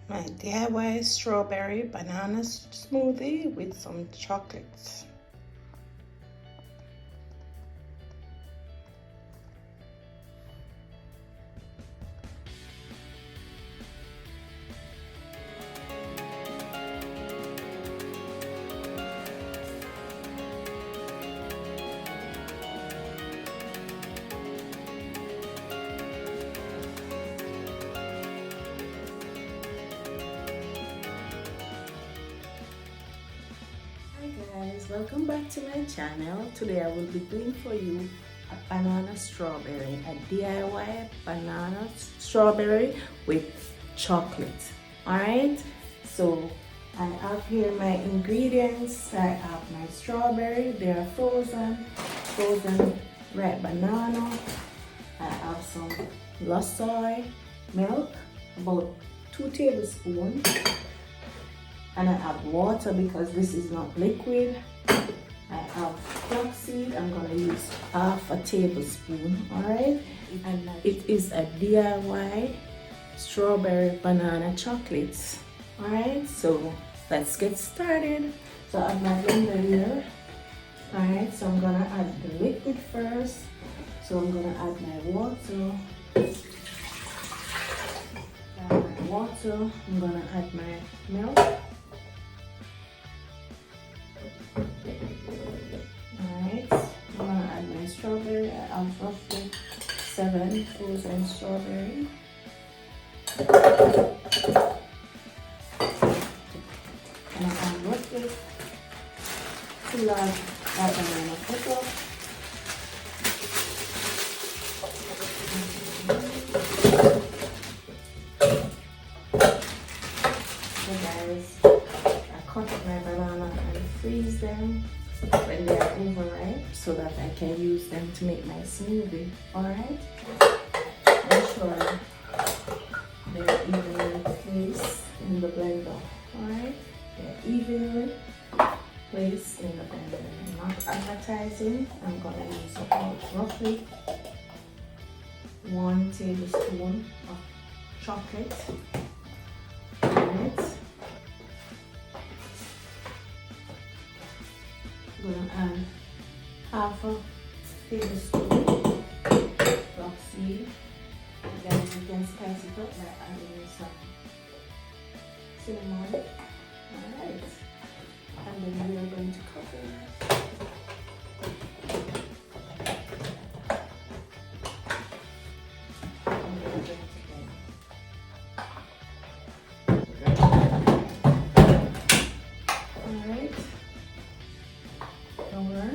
My DIY strawberry banana smoothie with some chocolates. Welcome back to my channel. Today I will be doing for you a banana strawberry, a DIY banana strawberry with chocolate. Alright, so I have here my ingredients. I have my strawberry, they are frozen red banana. I have some lost soy milk, about 2 tablespoons, and I have water because this is not liquid. I have flaxseed. I'm gonna use half a tablespoon. All right, and it is a DIY strawberry banana chocolate. All right, so let's get started. So I have my blender here. All right, so I'm gonna add the liquid first. So I'm gonna add my water. I'm gonna add my milk. Alright, I'm gonna add my strawberry. I have roughly 7 frozen strawberry. And I have roughly 2 large banana pickle. So guys, I cut up my banana and freeze them when they are overripe so that I can use them to make my smoothie. Alright? Make sure they're evenly placed in the blender. Alright? They're evenly placed in the blender. I'm not advertising. I'm gonna use about roughly 1 tablespoon of chocolate. Alright? I'm going to add half a tablespoon flaxseed. Then you can spice it up by adding some cinnamon. Alright. And then we are going to cover it. Alright. Cover.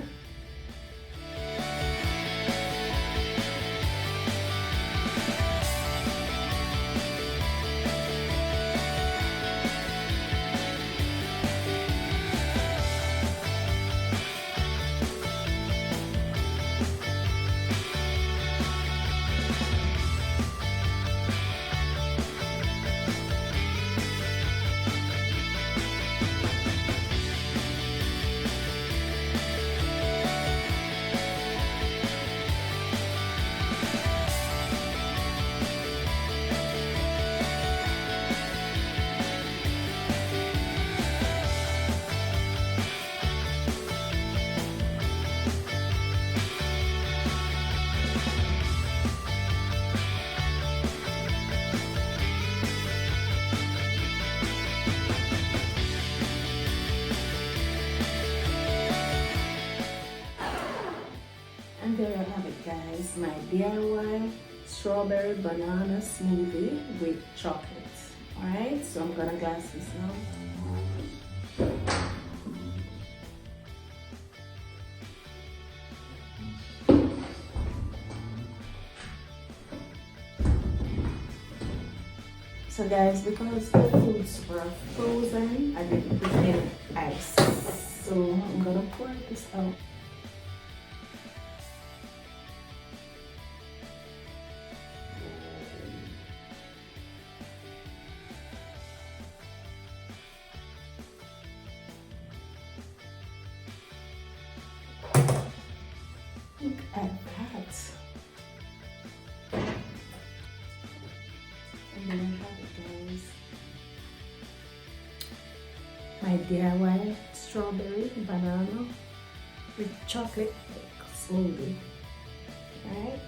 And there you have it, guys, my DIY strawberry banana smoothie with chocolate. Alright, so I'm gonna glass this now. So guys, because the foods were frozen, I didn't put in ice. So I'm gonna pour this out. Look at that. And then I have it, guys. DIY strawberry banana with chocolate smoothie. Alright,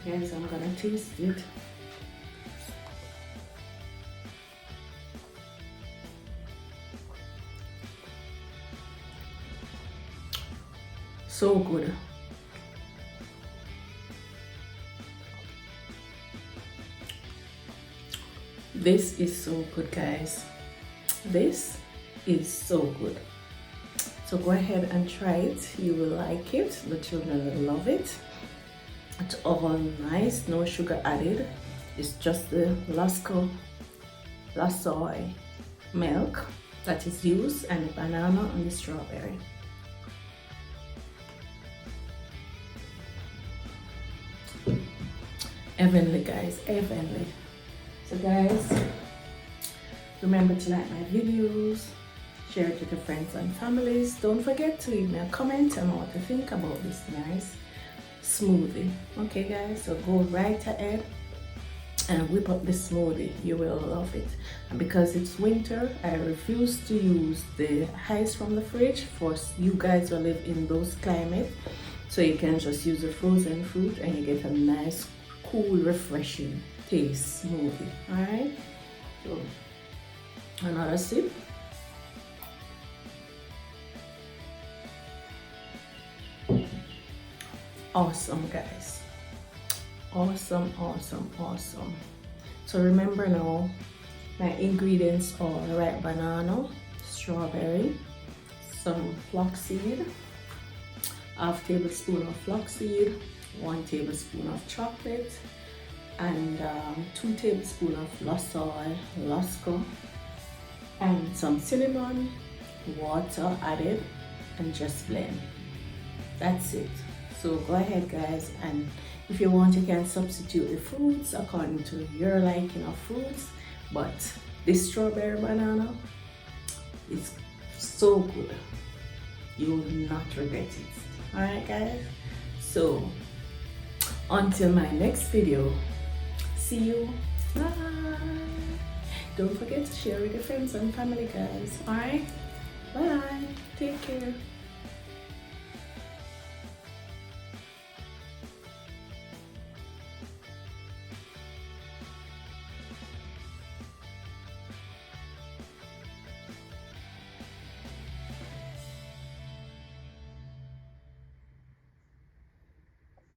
guys, I'm gonna taste it. So good. This is so good, guys. This is so good. So go ahead and try it. You will like it. The children will love it. It's all nice, no sugar added. It's just the Lasoi milk that is used, and the banana and the strawberry. Heavenly, guys, heavenly. So guys, remember to like my videos, share it with your friends and families. Don't forget to leave me a comment on what you think about this nice smoothie. Okay guys, so go right ahead and whip up this smoothie. You will love it. And because it's winter, I refuse to use the ice from the fridge for you guys who live in those climates. So you can just use the frozen fruit and you get a nice, cool, refreshing taste smoothie. Alright, so another sip. Awesome, guys. Awesome, awesome, awesome. So remember now, my ingredients are ripe banana, strawberry, some flaxseed, half tablespoon of flaxseed, 1 tablespoon of chocolate, and 2 tablespoons of Lasco, and some cinnamon, water added, and just blend. That's it. So go ahead, guys, and if you want, you can substitute the fruits according to your liking of fruits, but this strawberry banana is so good. You will not regret it. All right, guys, so until my next video, see you. Bye. Don't forget to share with your friends and family, guys. All right, bye. Take care.